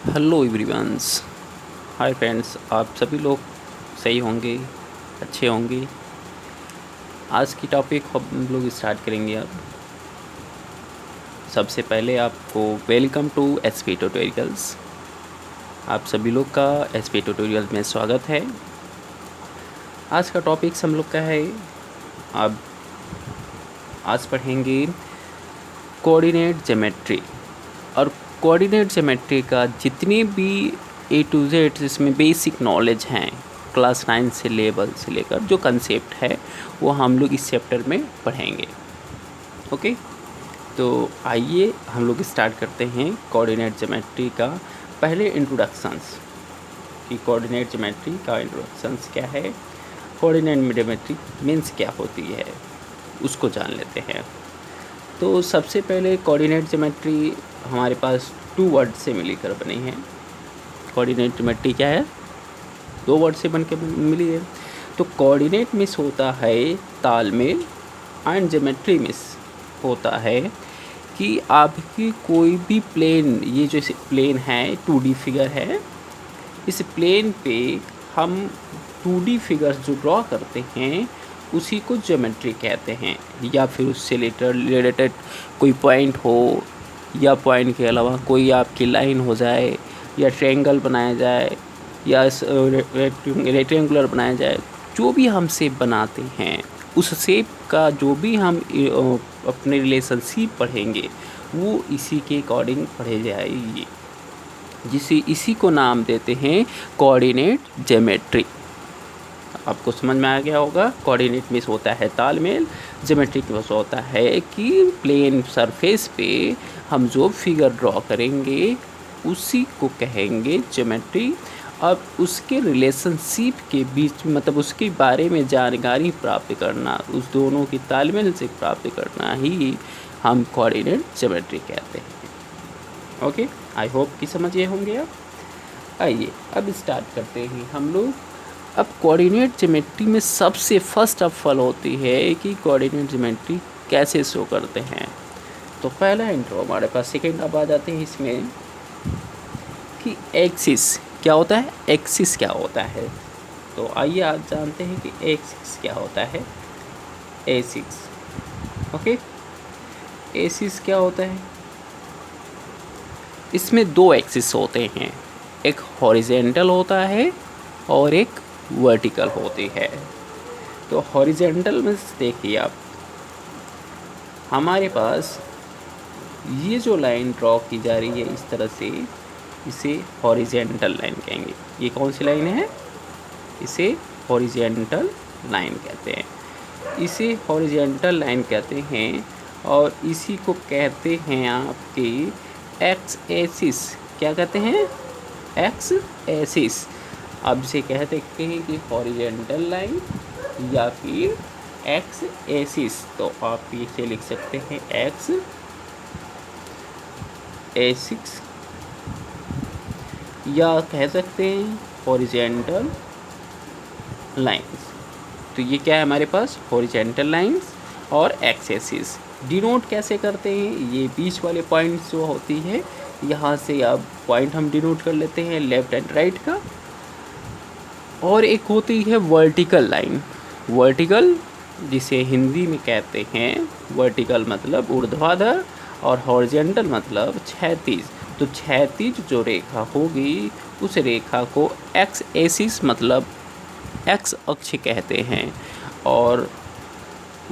Hello everyone's. Hi friends, आप सभी लोग सही होंगे, अच्छे होंगे। आज की टॉपिक हम लोग स्टार्ट करेंगे। अब सबसे पहले आपको वेलकम टू एसपी ट्यूटोरियल्स। आप सभी लोग का एसपी ट्यूटोरियल में स्वागत है। आज का टॉपिक हम लोग का है, अब आज पढ़ेंगे कोऑर्डिनेट ज्योमेट्री। और कोऑर्डिनेट ज्योमेट्री का जितने भी ए टू जेड इसमें बेसिक नॉलेज हैं, क्लास 9 से लेवल से लेकर जो कंसेप्ट है वो हम लोग इस चैप्टर में पढ़ेंगे। ओके, तो आइए हम लोग स्टार्ट करते हैं कोऑर्डिनेट ज्योमेट्री का। पहले इंट्रोडक्शंस कि कोऑर्डिनेट ज्योमेट्री का इंट्रोडक्शंस क्या है, कोऑर्डिनेट ज्योमेट्री मीन्स क्या होती है, उसको जान लेते हैं। तो सबसे पहले कोऑर्डिनेट ज्योमेट्री हमारे पास 2 वर्ड से मिलकर बनी है। कोऑर्डिनेट ज्योमेट्री क्या है? 2 वर्ड से बन के मिली है। तो कोऑर्डिनेट मीन्स होता है तालमेल, एंड ज्योमेट्री मीन्स होता है कि आपकी कोई भी प्लेन, ये जो प्लेन है 2D फिगर है, इस प्लेन पे हम 2D फिगर्स जो ड्रॉ करते हैं उसी को ज्योमेट्री कहते हैं। या फिर उससे रिलेटेड कोई पॉइंट हो, या पॉइंट के अलावा कोई आपकी लाइन हो जाए, या ट्रायंगल बनाया जाए, या रेक्टेंगुलर बनाया जाए, जो भी हम शेप बनाते हैं उस शेप का जो भी हम अपने रिलेशनशिप पढ़ेंगे वो इसी के अकॉर्डिंग पढ़े जाएगी, इसी को नाम देते हैं कोऑर्डिनेट ज्योमेट्री। आपको समझ में आ गया होगा। कोऑर्डिनेट मीन्स होता है तालमेल, ज्योमेट्रिक मीन्स होता है कि प्लेन सरफेस पे हम जो फिगर ड्रॉ करेंगे उसी को कहेंगे ज्योमेट्री। अब उसके रिलेशनशिप के बीच, मतलब उसके बारे में जानकारी प्राप्त करना, उस दोनों की तालमेल से प्राप्त करना ही हम कोऑर्डिनेट ज्योमेट्री कहते हैं। ओके, आई होप कि समझे होंगे आप। आइए अब स्टार्ट करते हैं हम लोग। अब कोऑर्डिनेट ज्योमेट्री में सबसे फर्स्ट ऑफ ऑल होती है कि कोऑर्डिनेट ज्योमेट्री कैसे शो करते हैं। तो पहला इंट्रो हमारे पास। सेकेंड अब आ जाते हैं इसमें कि एक्सिस क्या होता है, एक्सिस क्या होता है। तो आइए आज जानते हैं कि एक्सिस क्या होता है। एक्सिस, ओके, एक्सिस क्या होता है। इसमें 2 एक्सिस होते हैं, एक हॉरिजेंटल होता है और एक वर्टिकल होती है। तो हॉरिजेंटल में देखिए आप, हमारे पास ये जो लाइन ड्रॉ की जा रही है इस तरह से, इसे हॉरिजेंटल लाइन कहेंगे। ये कौन सी लाइन है? इसे हॉरिजेंटल लाइन कहते हैं। इसे हॉरिजेंटल लाइन कहते हैं और इसी को कहते हैं आपके एक्स एक्सिस। क्या कहते हैं? X axis. आप इसे कह सकते हैं कि हॉरिजेंटल लाइन या फिर एक्स एक्सिस। तो आप इसे लिख सकते हैं एक्स एक्सिस, या कह सकते हैं हॉरिजेंटल लाइंस। तो ये क्या है हमारे पास? हॉरिजेंटल लाइंस और एक्स एक्सिस। डिनोट कैसे करते हैं? ये बीच वाले पॉइंट्स जो होती है, यहाँ से आप पॉइंट हम डिनोट कर लेते हैं लेफ्ट एंड राइट का। और एक होती है वर्टिकल लाइन। वर्टिकल जिसे हिंदी में कहते हैं, वर्टिकल मतलब ऊर्ध्वाधर और हॉरिजेंटल मतलब क्षैतिज। तो क्षैतिज जो रेखा होगी उस रेखा को एक्स एक्सिस मतलब एक्स अक्ष कहते हैं। और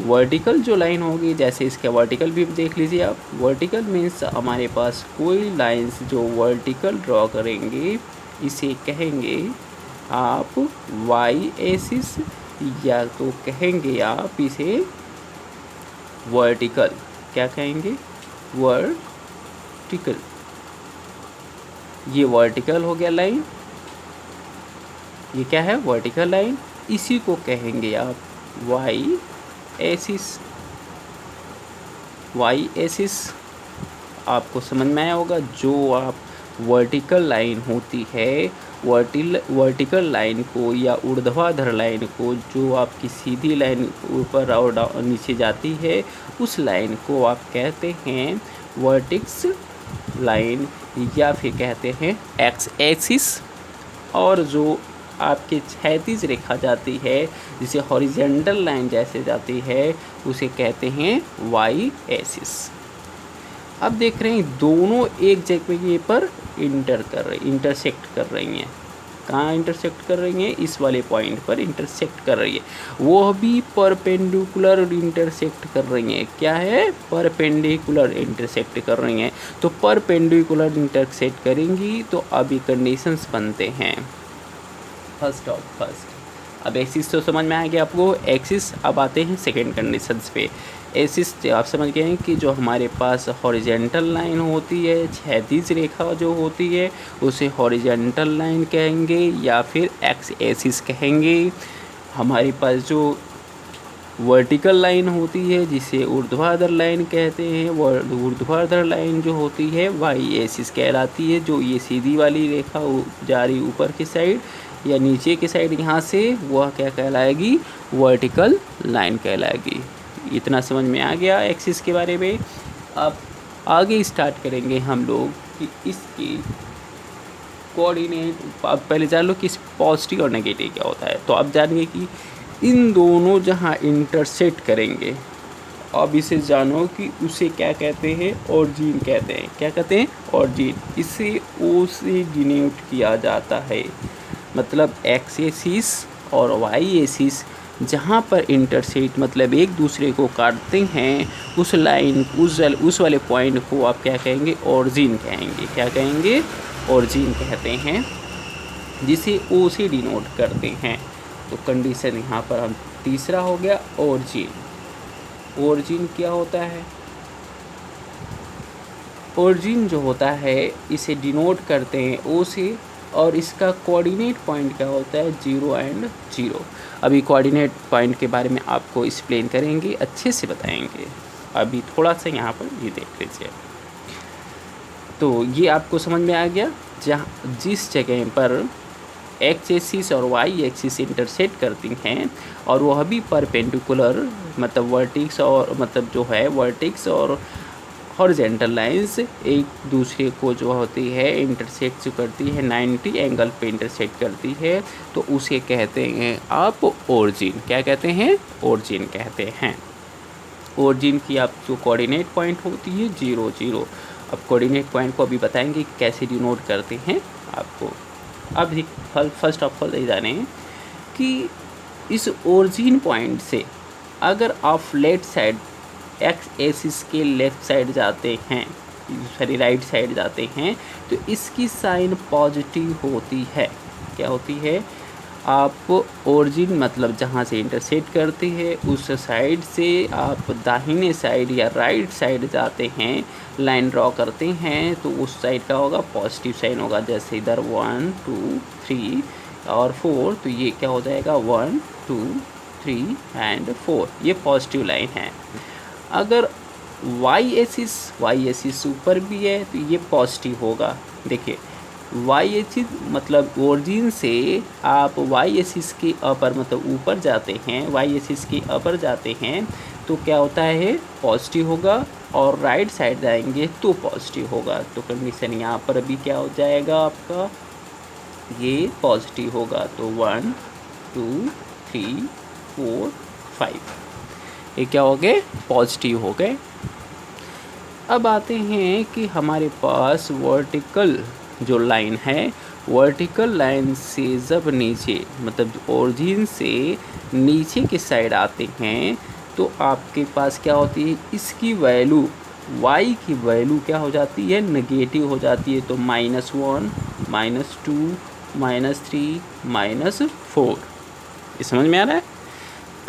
वर्टिकल जो लाइन होगी, जैसे इसका वर्टिकल भी देख लीजिए आप। वर्टिकल मीन्स हमारे पास कोई लाइंस जो वर्टिकल ड्रॉ करेंगे इसे कहेंगे आप वाई एक्सिस, या तो कहेंगे आप इसे वर्टिकल। क्या कहेंगे? वर्टिकल। ये वर्टिकल हो गया लाइन। ये क्या है? Vertical line. इसी को कहेंगे आप वाई एक्सिस। वाई एक्सिस आपको समझ में आया होगा। जो आप वर्टिकल लाइन होती है, वर्टिकल लाइन को या ऊर्ध्वाधर लाइन को, जो आपकी सीधी लाइन ऊपर और नीचे जाती है, उस लाइन को आप कहते हैं वर्टेक्स लाइन या फिर कहते हैं एक्स एक्सिस, और जो आपके क्षैतिज रेखा जाती है जिसे हॉरिजेंटल लाइन जैसे जाती है उसे कहते हैं वाई एक्सिस। अब देख रहे हैं दोनों एक जगह पर इंटरसेक्ट कर रही हैं। कहाँ इंटरसेक्ट कर रही हैं? इस वाले पॉइंट पर इंटरसेक्ट कर रही है, वो भी परपेंडिकुलर इंटरसेक्ट कर रही हैं। क्या है? परपेंडिकुलर इंटरसेक्ट कर रही हैं। तो परपेंडिकुलर इंटरसेक्ट करेंगी तो अभी कंडीशंस बनते हैं फर्स्ट। अब एक्सिस तो समझ में आ गया आपको, एक्सिस। अब आते हैं सेकेंड कंडीशंस पे। एक्सिस आप समझ गए हैं कि जो हमारे पास हॉरिजेंटल लाइन होती है, क्षैतिज रेखा जो होती है उसे हॉरिजेंटल लाइन कहेंगे या फिर एक्स एक्सिस कहेंगे। हमारे पास जो वर्टिकल लाइन होती है जिसे ऊर्ध्वाधर लाइन कहते हैं, ऊर्ध्वाधर लाइन जो होती है वाई एक्सिस कहलाती है। जो ये सीधी वाली रेखा जा रही ऊपर की साइड या नीचे की साइड यहाँ से, वह क्या कहलाएगी? वर्टिकल लाइन कहलाएगी। इतना समझ में आ गया एक्सिस के बारे में। अब आगे स्टार्ट करेंगे हम लोग कि इसकी कोऑर्डिनेट। आप पहले जान लो कि पॉजिटिव और नेगेटिव क्या होता है। तो अब जानिए कि इन दोनों जहाँ इंटरसेक्ट करेंगे, अब इसे जानो कि उसे क्या कहते हैं? ऑरिजिन कहते हैं। क्या कहते हैं? ऑरिजिन। इसे ओ से डिनोट किया जाता है। मतलब एक्स एक्सिस और वाई एक्सिस जहाँ पर इंटरसेक्ट मतलब एक दूसरे को काटते हैं, उस लाइन उस वाले पॉइंट को आप क्या कहेंगे? ऑरिजिन कहेंगे। क्या कहेंगे? ऑरिजिन कहते हैं, जिसे ओ से डिनोट करते हैं। तो कंडीशन यहाँ पर हम तीसरा हो गया ऑरिजिन। ऑरिजिन क्या होता है? ऑरिजिन जो होता है इसे डिनोट करते हैं ओ से, और इसका कोऑर्डिनेट पॉइंट क्या होता है? 0 एंड 0। अभी कोऑर्डिनेट पॉइंट के बारे में आपको एक्सप्लेन करेंगे, अच्छे से बताएंगे। अभी थोड़ा सा यहाँ पर ये देख लीजिए। तो ये आपको समझ में आ गया, जिस जगह पर एक्स एक्सिस और वाई एक्सिस इंटरसेक्ट करती हैं और वह भी परपेंडिकुलर मतलब वर्टिक्स और मतलब जो है वर्टिक्स और हॉरिजेंटल लाइंस एक दूसरे को जो होती है इंटरसेक्ट करती है, 90 एंगल पे इंटरसेक्ट करती है, तो उसे कहते हैं आप ऑरिजिन। क्या कहते हैं? ऑरिजिन कहते हैं। ऑरिजिन की आप जो कोऑर्डिनेट पॉइंट होती है 0 0। अब कोऑर्डिनेट पॉइंट को अभी बताएंगे कि कैसे डिनोट करते हैं आपको। अब फर्स्ट ऑफ ऑल ये जाने कि इस ऑरिजिन पॉइंट से अगर आप लेफ्ट साइड एक्स एक्सिस के लेफ़्ट साइड जाते हैं, सॉरी राइट साइड जाते हैं, तो इसकी साइन पॉजिटिव होती है। क्या होती है? आप ऑरिजिन मतलब जहाँ से इंटरसेक्ट करती है उस साइड से आप दाहिने साइड या राइट साइड जाते हैं, लाइन ड्रॉ करते हैं, तो उस साइड का होगा पॉजिटिव साइन होगा। जैसे इधर 1 2 3 और 4, तो ये क्या हो जाएगा? 1 2 3 एंड 4, ये पॉजिटिव लाइन है। अगर वाई एक्सिस ऊपर भी है तो ये पॉजिटिव होगा। देखिए वाई एक्सिस मतलब ओरिजिन से आप वाई एक्सिस के अपर मतलब ऊपर जाते हैं, वाई एक्सिस के अपर जाते हैं तो क्या होता है? पॉजिटिव होगा, और राइट साइड जाएंगे तो पॉजिटिव होगा। तो कंडीशन यहाँ पर अभी क्या हो जाएगा आपका? ये पॉजिटिव होगा। तो 1 2 3 4 5 ये क्या हो गए? पॉजिटिव हो गए। अब आते हैं कि हमारे पास वर्टिकल जो लाइन है, वर्टिकल लाइन से जब नीचे मतलब ओरिजिन से नीचे की साइड आते हैं तो आपके पास क्या होती है? इसकी वैल्यू y की वैल्यू क्या हो जाती है? नेगेटिव हो जाती है। तो -1 -2 -3 -4, ये समझ में आ रहा है?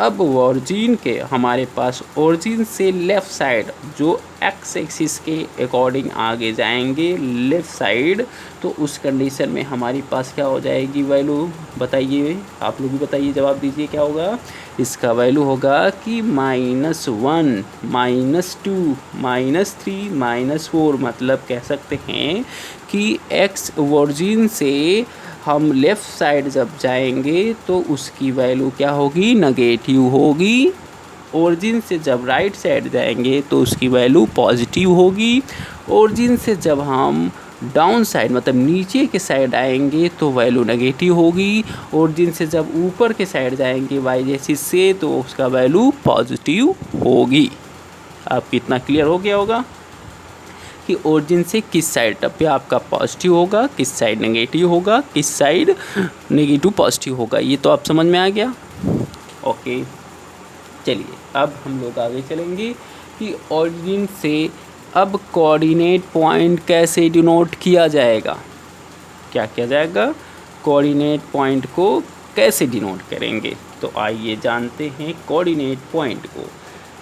अब ओरिजिन के हमारे पास ओरिजिन से लेफ़्ट साइड जो एक्स एक्सिस के अकॉर्डिंग आगे जाएंगे लेफ़्ट साइड, तो उस कंडीशन में हमारे पास क्या हो जाएगी वैल्यू? बताइए, आप लोग भी बताइए, जवाब दीजिए क्या होगा? इसका वैल्यू होगा कि -1 -2 -3 -4। मतलब कह सकते हैं कि एक्स ओरिजिन से हम लेफ़्ट साइड जब जाएंगे तो उसकी वैल्यू क्या होगी? नेगेटिव होगी। ओरिजिन से जब राइट साइड जाएंगे तो उसकी वैल्यू पॉजिटिव होगी। ओरिजिन से जब हम डाउन साइड मतलब नीचे के साइड आएंगे तो वैल्यू नेगेटिव होगी, ओरिजिन से जब ऊपर के साइड जाएंगे वाई एक्सिस से तो उसका वैल्यू पॉजिटिव होगी। आपको इतना क्लियर हो गया होगा कि ओरिजिन से किस साइड पे आपका पॉजिटिव होगा, किस साइड नेगेटिव होगा, किस साइड नेगेटिव पॉजिटिव होगा। ये तो आप समझ में आ गया। ओके, चलिए अब हम लोग आगे चलेंगे कि ओरिजिन से अब कोऑर्डिनेट पॉइंट कैसे डिनोट किया जाएगा। क्या किया जाएगा, कोऑर्डिनेट पॉइंट को कैसे डिनोट करेंगे। तो आइए जानते हैं कोऑर्डिनेट पॉइंट को।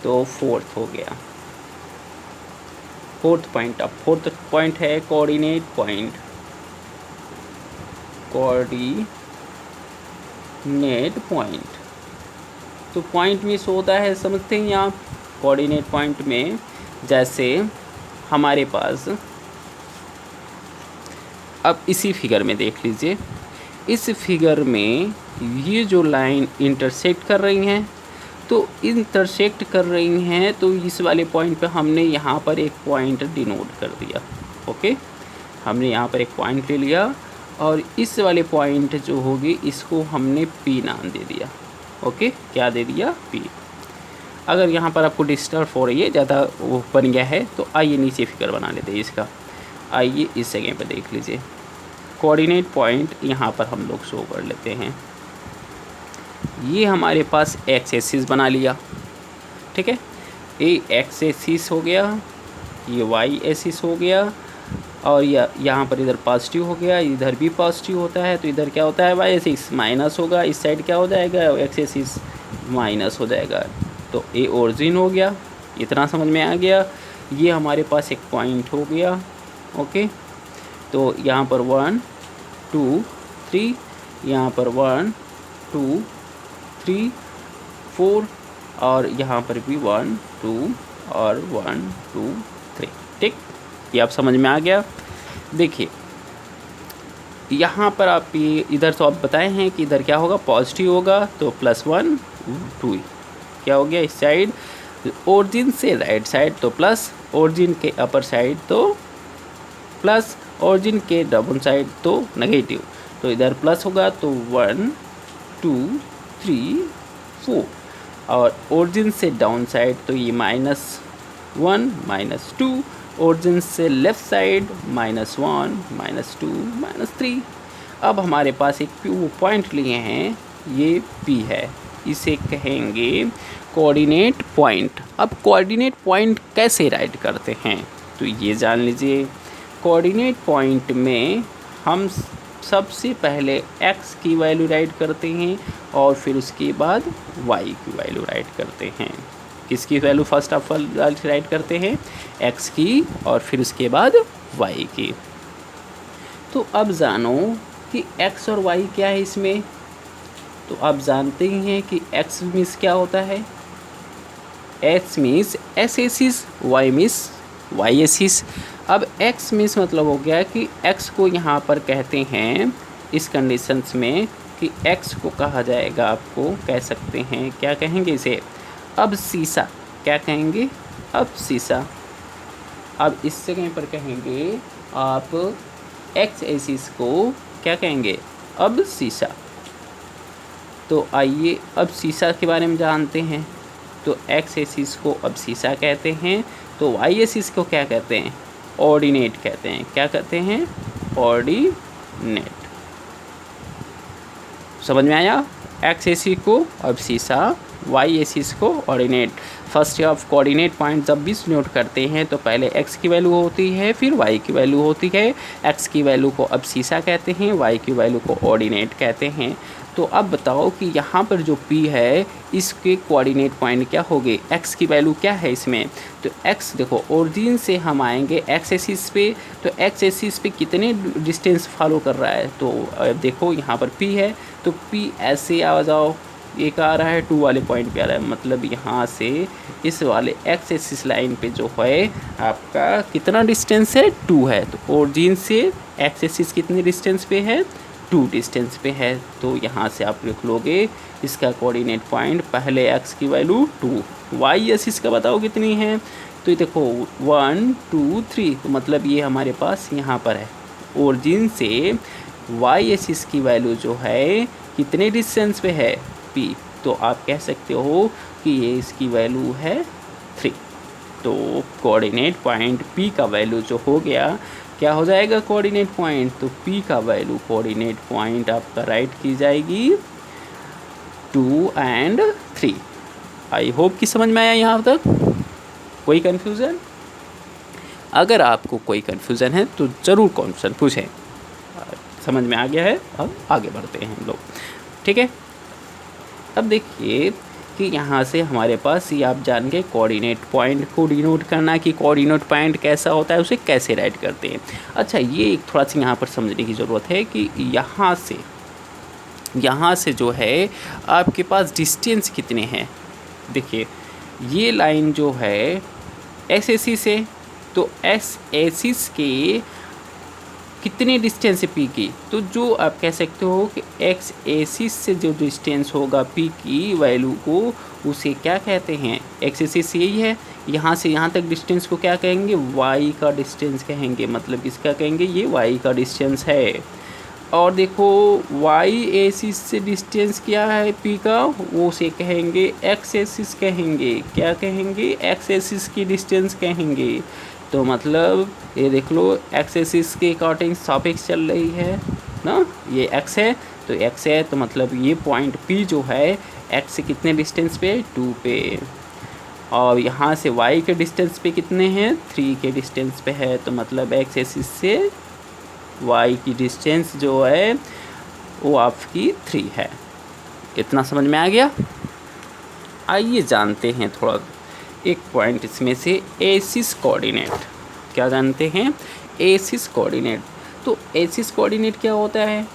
तो फोर्थ हो गया, फोर्थ पॉइंट। अब फोर्थ पॉइंट है कोऑर्डिनेट पॉइंट। कोऑर्डिनेट पॉइंट तो पॉइंट मिस होता है, समझते हैं आप। कोऑर्डिनेट पॉइंट में जैसे हमारे पास अब इसी फिगर में देख लीजिए, इस फिगर में ये जो लाइन इंटरसेक्ट कर रही हैं तो इंटरसेक्ट कर रही हैं तो इस वाले पॉइंट पे हमने यहाँ पर एक पॉइंट डिनोट कर दिया। ओके, हमने यहाँ पर एक पॉइंट ले लिया और इस वाले पॉइंट जो होगी इसको हमने पी नाम दे दिया। ओके, क्या दे दिया, पी। अगर यहाँ पर आपको डिस्टर्ब हो रही है, ज़्यादा वो बन गया है तो आइए नीचे फिगर बना लेते हैं इसका। आइए इस जगह पर देख लीजिए, कोऑर्डिनेट पॉइंट यहाँ पर हम लोग शो कर लेते हैं। ये हमारे पास एक्स एक्सिस बना लिया, ठीक है, ये एक्स एक्सिस हो गया, ये वाई एक्सिस हो गया और यहाँ पर इधर पॉजिटिव हो गया, इधर भी पॉजिटिव होता है तो इधर क्या होता है, वाई एक्सिस माइनस होगा, इस साइड क्या हो जाएगा, एक्स एक्सिस माइनस हो जाएगा। तो ये ओरिजिन हो गया, इतना समझ में आ गया। ये हमारे पास एक पॉइंट हो गया। ओके, तो यहाँ पर 1 2 3, यहाँ पर 1 2 3 4 और यहाँ पर भी 1 2 और 1 2 3, ठीक, ये आप समझ में आ गया। देखिए यहाँ पर आप ये इधर तो आप बताए हैं कि इधर क्या होगा, पॉजिटिव होगा तो +1 2 क्या हो गया, इस साइड ओरिजिन से राइट साइड तो प्लस, ओरिजिन के अपर साइड तो प्लस, ओरिजिन के डाउन साइड तो नेगेटिव। तो इधर प्लस होगा तो 1 2 3 4 और ओरिजिन से डाउन साइड तो ये -1 -2, ओरिजिन से लेफ़्ट साइड -1 -2 -3। अब हमारे पास एक पॉइंट लिए हैं, ये P है, इसे कहेंगे कोऑर्डिनेट पॉइंट। अब कोऑर्डिनेट पॉइंट कैसे राइट करते हैं तो ये जान लीजिए। कोऑर्डिनेट पॉइंट में हम सबसे पहले x की वैल्यू राइट करते हैं और फिर उसके बाद y की वैल्यू राइट करते हैं। किसकी value first of all right करते हैं, x की और फिर उसके बाद y की। तो अब जानो कि x और y क्या है इसमें। तो आप जानते ही हैं कि x मीन्स क्या होता है, x means x axis, y means y axis. अब x मीन्स मतलब हो गया कि x को यहाँ पर कहते हैं इस कंडीशंस में कि x को कहा जाएगा, आपको कह सकते हैं, क्या कहेंगे इसे, अब शीशा, क्या कहेंगे, अब शीशा। अब इस जगह पर कहेंगे आप x एक्सिस को क्या कहेंगे, अब शीशा। तो आइए अब शीशा के बारे में जानते हैं। तो x एक्सिस को अब शीशा कहते हैं, तो y एक्सिस को क्या कहते हैं, ऑर्डिनेट कहते हैं। क्या कहते हैं, ऑर्डिनेट। समझ में आया, x एक्सिस को अब शीशा, y एक्सिस को ordinate. First of coordinate point जब भी नोट करते हैं तो पहले x की वैल्यू होती है, फिर y की वैल्यू होती है। x की वैल्यू को अब शीशा कहते हैं, y की वैल्यू को ऑर्डिनेट कहते हैं। तो अब बताओ कि यहाँ पर जो P है इसके कोऑर्डिनेट पॉइंट क्या होंगे, x की वैल्यू क्या है इसमें। तो x देखो, ओरिजिन से हम आएंगे x एक्सिस पे, तो x एक्सिस पे कितने डिस्टेंस फॉलो कर रहा है। तो देखो यहाँ पर P है तो P ऐसे आ जाओ, एक आ रहा है 2 वाले पॉइंट पे आ रहा है, मतलब यहाँ से इस वाले x एक्सिस लाइन पे जो है आपका कितना डिस्टेंस है, 2 है। तो ओरिजिन से x एक्सिस कितने डिस्टेंस पे है, 2 डिस्टेंस पे है। तो यहाँ से आप लिख लोगे इसका कोऑर्डिनेट पॉइंट, पहले x की वैल्यू 2, y एक्सिस का बताओ कितनी है, तो ये देखो 1 2 3, तो मतलब ये हमारे पास यहाँ पर है। ओरिजिन से वाई एक्सिस की वैल्यू जो है कितने डिस्टेंस पे है, p, तो आप कह सकते हो कि ये इसकी वैल्यू है 3। तो कोऑर्डिनेट पॉइंट p का वैल्यू जो हो गया, क्या हो जाएगा कोऑर्डिनेट पॉइंट, तो p का वैल्यू कोऑर्डिनेट पॉइंट आपका राइट की जाएगी 2 और 3। आई होप कि समझ में आया यहाँ तक। कोई कन्फ्यूज़न? अगर आपको कोई कन्फ्यूज़न है तो ज़रूर क्वेश्चन पूछें। समझ में आ गया है, अब आगे बढ़ते हैं हम लोग। ठीक है, अब देखिए कि यहाँ से हमारे पास ये आप जान गए कोऑर्डिनेट पॉइंट को डिनोट करना, कि कोऑर्डिनेट पॉइंट कैसा होता है, उसे कैसे राइट करते हैं। अच्छा, ये एक थोड़ा सा यहाँ पर समझने की ज़रूरत है कि यहाँ से जो है आपके पास डिस्टेंस कितने हैं। देखिए ये लाइन जो है एक्स एक्सिस से, तो एक्स एक्सिस के कितने डिस्टेंस है पी की, तो जो आप कह सकते हो कि एक्स एक्सिस से जो डिस्टेंस होगा पी की वैल्यू को, उसे क्या कहते हैं, एक्स एक्सिस यही है, यहाँ से यहाँ तक डिस्टेंस को क्या कहेंगे, वाई का डिस्टेंस कहेंगे। मतलब किसका कहेंगे, ये वाई का डिस्टेंस है। और देखो वाई एक्सिस से डिस्टेंस क्या है पी का, वो से कहेंगे एक्स एक्सिस कहेंगे। क्या कहेंगे, एक्स एक्सिस की डिस्टेंस कहेंगे। तो मतलब ये देख लो एक्स एक्सिस के अकॉर्डिंग सापेक्ष चल रही है ना, ये एक्स है तो एक्स है, तो मतलब ये पॉइंट पी जो है एक्स से कितने डिस्टेंस पे, 2 पे। और यहाँ से वाई के डिस्टेंस पे कितने हैं, 3 के डिस्टेंस पे है। तो मतलब एक्स एक्सिस से वाई की डिस्टेंस जो है वो आपकी 3 है। इतना समझ में आ गया। आइए जानते हैं थोड़ा एक पॉइंट इसमें से, एक्सिस कोऑर्डिनेट। क्या जानते हैं, एक्सिस कोऑर्डिनेट। तो एक्सिस कोऑर्डिनेट क्या होता है,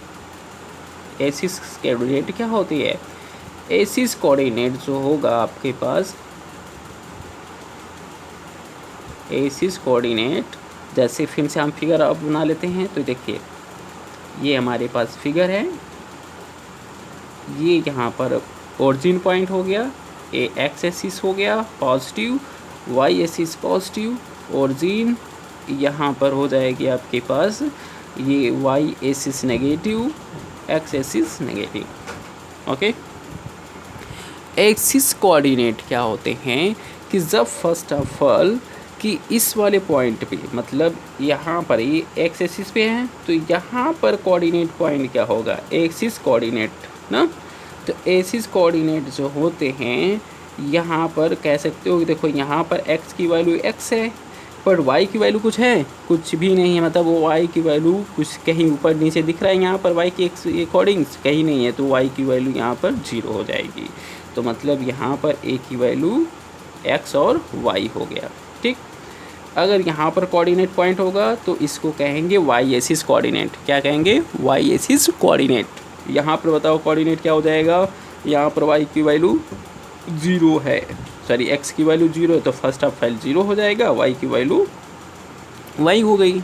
एक्सिस कोऑर्डिनेट क्या होती है, एक्सिस कोऑर्डिनेट जो होगा आपके पास, एक्सिस कोऑर्डिनेट जैसे फिर से हम फिगर अब बना लेते हैं। तो देखिए ये हमारे पास फिगर है, ये यहाँ पर ओरिजिन पॉइंट हो गया, ए एक्स एक्सिस हो गया positive, Y axis positive, origin यहाँ पर हो जाएगी आपके पास ये Y axis negative, X axis negative. Okay, axis coordinate क्या होते हैं कि जब फर्स्ट ऑफ ऑल कि इस वाले पॉइंट पे, मतलब यहाँ पर ये एक्स एक्सिस पे है, तो यहाँ पर कोऑर्डिनेट पॉइंट क्या होगा, एक्सिस कोऑर्डिनेट ना। तो एक्सिस कोऑर्डिनेट जो होते हैं यहाँ पर कह सकते हो कि देखो यहाँ पर x की वैल्यू x है, पर y की वैल्यू कुछ है, कुछ भी नहीं है। मतलब वो y की वैल्यू कुछ कहीं ऊपर नीचे दिख रहा है, यहाँ पर y के अकॉर्डिंग्स कहीं नहीं है, तो y की वैल्यू यहाँ पर 0 हो जाएगी। तो मतलब यहाँ पर a की वैल्यू x और y हो गया। ठीक, अगर यहाँ पर कोऑर्डिनेट पॉइंट होगा तो इसको कहेंगे वाई एक्सिस कोऑर्डिनेट। क्या कहेंगे, वाई एक्सिस कोऑर्डिनेट। यहाँ पर बताओ कोऑर्डिनेट क्या हो जाएगा, यहाँ पर y की वैल्यू 0 है, सॉरी x की वैल्यू 0 है, तो फर्स्ट ऑफ ऑल 0 हो जाएगा, y की वैल्यू y हो गई।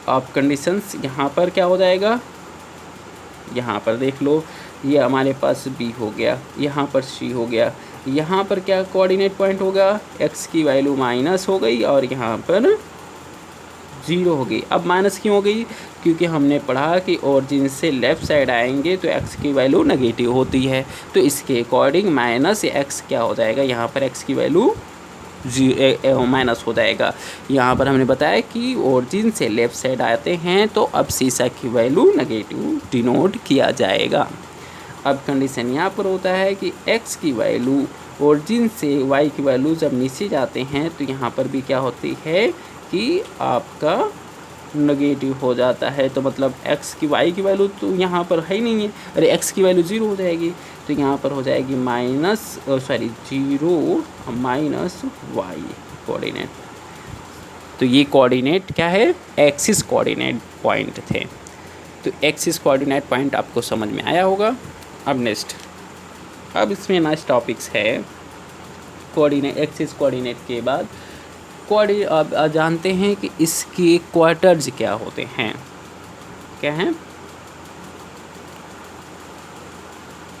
अब कंडीशंस यहाँ पर क्या हो जाएगा, यहाँ पर देख लो ये हमारे पास b हो गया, यहाँ पर c हो गया, यहाँ पर क्या कोऑर्डिनेट पॉइंट होगा, x की वैल्यू माइनस हो गई और यहाँ पर 0 हो गई। अब माइनस क्यों हो गई, क्योंकि हमने पढ़ा कि ओरिजिन से लेफ़्ट साइड आएंगे तो x की वैल्यू नेगेटिव होती है, तो इसके अकॉर्डिंग माइनस x क्या हो जाएगा, यहाँ पर x की वैल्यू माइनस हो जाएगा। यहाँ पर हमने बताया कि ओरिजिन से लेफ़्ट साइड आते हैं तो अब सीसा की वैल्यू नेगेटिव डिनोट किया जाएगा। अब कंडीशन यहाँ पर होता है कि x की वैल्यू ओरिजिन से y की वैल्यू जब नीचे जाते हैं तो यहाँ पर भी क्या होती है कि आपका नेगेटिव हो जाता है। तो मतलब x की y की वैल्यू तो यहाँ पर है ही नहीं है, अरे x की वैल्यू 0 हो जाएगी, तो यहाँ पर हो जाएगी माइनस 0 माइनस y कोऑर्डिनेट। तो ये कोऑर्डिनेट क्या है, एक्सिस कोऑर्डिनेट पॉइंट थे। तो एक्सिस कोऑर्डिनेट पॉइंट आपको समझ में आया होगा। अब नेक्स्ट, अब इसमें नेक्स्ट टॉपिक्स है कोऑर्डिनेट, एक्सिस कोऑर्डिनेट के बाद अब जानते हैं कि इसके क्वार्टर्स क्या होते हैं। क्या हैं,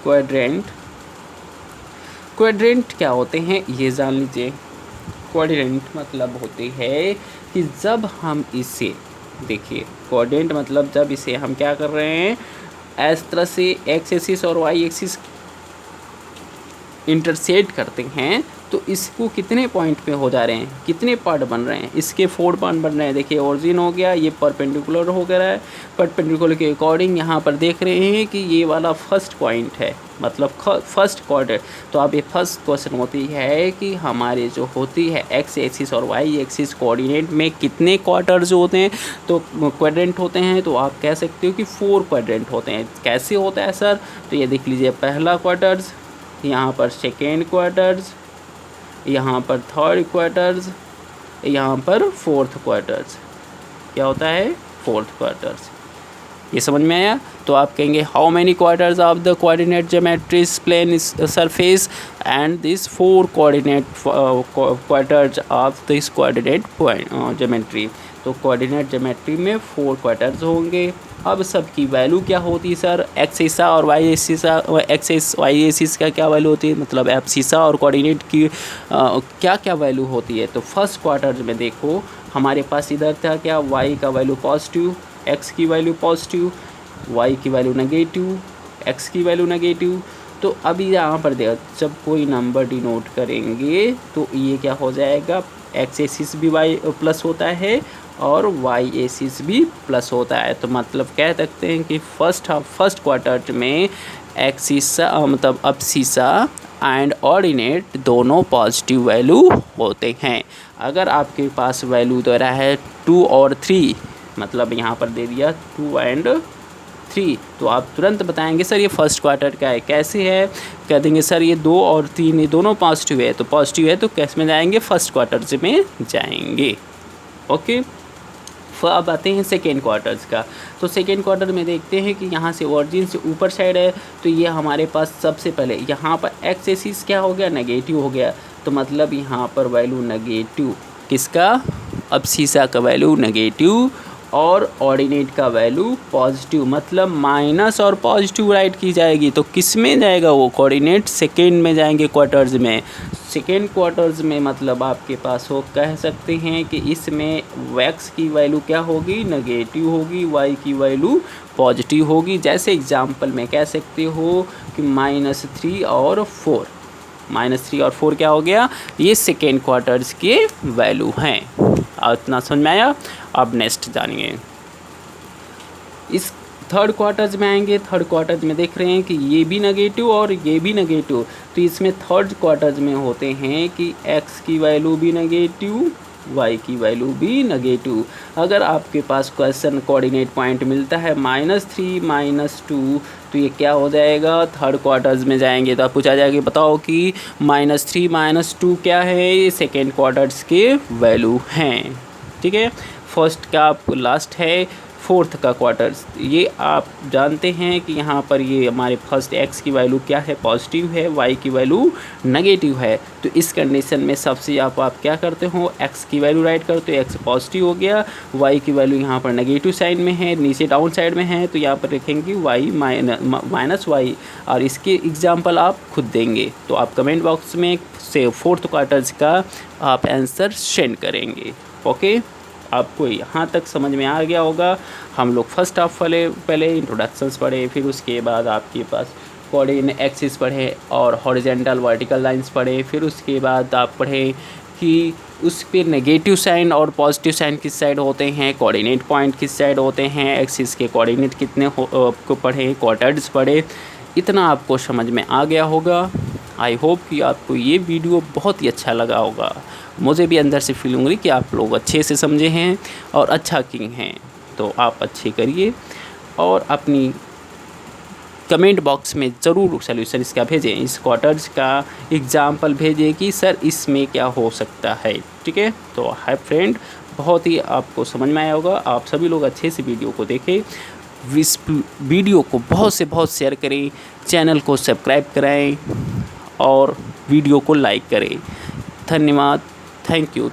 क्वाड्रेंट। क्वाड्रेंट क्या होते हैं ये जान लीजिए। कोऑर्डिनेट मतलब होते हैं कि जब हम इसे देखिए, कोऑर्डिनेट मतलब जब इसे हम क्या कर रहे हैं, इस तरह से एक्स एक्सिस और वाई एक्सिस इंटरसेक्ट करते हैं तो इसको कितने पॉइंट पे हो जा रहे हैं, कितने पार्ट बन रहे हैं, इसके 4 पार्ट बन रहे हैं। देखिए ओरिजिन हो गया, ये परपेंडिकुलर हो गया है, परपेंडिकुलर के अकॉर्डिंग यहाँ पर देख रहे हैं कि ये वाला फर्स्ट पॉइंट है, मतलब फर्स्ट क्वार्टर। तो अब ये फर्स्ट क्वेश्चन होती है कि हमारे जो होती है एक्स एक्सिस और वाई एक्सिस कोऑर्डिनेट में कितने क्वार्टर्स होते हैं, तो क्वाड्रेंट होते हैं। तो आप कह सकते हो कि 4 क्वाड्रेंट होते हैं। कैसे होता है सर, तो ये देख लीजिए, पहला क्वार्टर्स, यहाँ पर सेकेंड क्वार्टर्स, यहाँ पर थर्ड क्वार्टर्स, यहाँ पर फोर्थ क्वार्टर्स। क्या होता है, फोर्थ क्वार्टर्स। ये समझ में आया। तो आप कहेंगे how many quarters of the coordinate geometry plane surface and this 4 coordinate quarters of this coordinate geometry. तो कोऑर्डिनेट ज्योमेट्री में 4 क्वार्टर्स होंगे। अब सबकी वैल्यू क्या होती है सर, एक्स सीसा और वाई सीसा, एक्स वाई एक्सिस का क्या वैल्यू होती है, मतलब एफ सीसा और कोऑर्डिनेट की क्या क्या वैल्यू होती है। तो फर्स्ट क्वार्टर में देखो हमारे पास इधर था क्या, वाई का वैल्यू पॉजिटिव, एक्स की वैल्यू पॉजिटिव, वाई की वैल्यू नेगेटिव, एक्स की वैल्यू नेगेटिव। तो अभी यहाँ पर देखो, जब कोई नंबर डिनोट करेंगे तो ये क्या हो जाएगा, एक्स एक्सिस भी वाई प्लस होता है और वाई एक्सिस भी प्लस होता है। तो मतलब कह सकते हैं कि फर्स्ट क्वार्टर में एक्सिसा मतलब अब्सिसा एंड ऑर्डिनेट दोनों पॉजिटिव वैल्यू होते हैं। अगर आपके पास वैल्यू दे रहा है 2 और 3, मतलब यहाँ पर दे दिया 2 एंड 3, तो आप तुरंत बताएंगे सर ये फर्स्ट क्वार्टर का है। कैसे है, कह देंगे सर ये 2 और 3 ये दोनों पॉजिटिव है, तो पॉजिटिव है तो कैसे में जाएंगे, फर्स्ट क्वार्टर में जाएंगे। ओके, अब आते हैं सेकेंड क्वार्टर्स का। तो सेकेंड क्वार्टर में देखते हैं कि यहाँ से ऑरिजिन से ऊपर साइड है, तो ये हमारे पास सबसे पहले यहाँ पर एक्स एक्सिस क्या हो गया, नेगेटिव हो गया। तो मतलब यहाँ पर वैल्यू नेगेटिव, किसका, अब्सिसा का वैल्यू नेगेटिव और ऑर्डिनेट का वैल्यू पॉजिटिव, मतलब माइनस और पॉजिटिव राइट की जाएगी। तो किस में जाएगा वो, कोऑर्डिनेट सेकेंड में जाएंगे क्वार्टर्स में। सेकेंड क्वार्टर्स में मतलब आपके पास हो, कह सकते हैं कि इसमें एक्स की वैल्यू क्या होगी, नेगेटिव होगी, वाई की वैल्यू पॉजिटिव होगी। जैसे एग्जांपल में कह सकते हो कि -3 और 4, -3 और 4 क्या हो गया, ये सेकेंड क्वार्टर्स के वैल्यू हैं। इतना समझ में आया। अब नेक्स्ट जानिए, इस थर्ड क्वार्टर्स में आएंगे। थर्ड क्वार्टर्स में देख रहे हैं कि ये भी नेगेटिव और ये भी नेगेटिव। तो इसमें थर्ड क्वार्टर्स में होते हैं कि एक्स की वैल्यू भी नेगेटिव, वाई की वैल्यू भी नेगेटिव। अगर आपके पास क्वेश्चन कोऑर्डिनेट पॉइंट मिलता है -3 -2, तो ये क्या हो जाएगा, थर्ड क्वार्टर्स में जाएंगे। तो आप पूछा जाएगा बताओ कि -3 -2 क्या है, ये सेकेंड क्वार्टर्स के वैल्यू हैं। ठीक है, फर्स्ट का लास्ट है फोर्थ का क्वार्टर्स। ये आप जानते हैं कि यहाँ पर ये हमारे फर्स्ट एक्स की वैल्यू क्या है, पॉजिटिव है, वाई की वैल्यू नेगेटिव है। तो इस कंडीशन में सबसे आप क्या करते हो, एक्स की वैल्यू राइट करते हो, एक्स पॉजिटिव हो गया, वाई की वैल्यू यहाँ पर नेगेटिव साइड में है, नीचे डाउन साइड में है, तो यहाँ पर लिखेंगे वाई माइनस वाई, और इसके एग्जाम्पल आप खुद देंगे। तो आप कमेंट बॉक्स में से फोर्थ क्वार्टर्स का आप आंसर सेंड करेंगे। ओके, आपको यहाँ तक समझ में आ गया होगा। हम लोग फर्स्ट हाफ वाले पहले इंट्रोडक्शंस पढ़े, फिर उसके बाद आपके पास कोऑर्डिनेट एक्सिस पढ़े और हॉरिजॉन्टल वर्टिकल लाइंस पढ़े, फिर उसके बाद आप पढ़े कि उस पर नेगेटिव साइन और पॉजिटिव साइन किस साइड होते हैं, कोऑर्डिनेट पॉइंट किस साइड होते हैं, एक्सिस के कोऑर्डिनेट कितने को पढ़े, क्वार्टर्स पढ़े। इतना आपको समझ में आ गया होगा। आई होप कि आपको ये वीडियो बहुत ही अच्छा लगा होगा। मुझे भी अंदर से फील होंगी कि आप लोग अच्छे से समझे हैं और अच्छा किए हैं। तो आप अच्छे करिए और अपनी कमेंट बॉक्स में ज़रूर सॉल्यूशन इसका भेजें, इस क्वार्टर्स का एग्जाम्पल भेजें कि सर इसमें क्या हो सकता है। ठीक है, तो हाय फ्रेंड, बहुत ही आपको समझ में आया होगा। आप सभी लोग अच्छे से वीडियो को देखें, इस वीडियो को बहुत से बहुत शेयर करें, चैनल को सब्सक्राइब कराएं और वीडियो को लाइक करें। धन्यवाद, थैंक यू।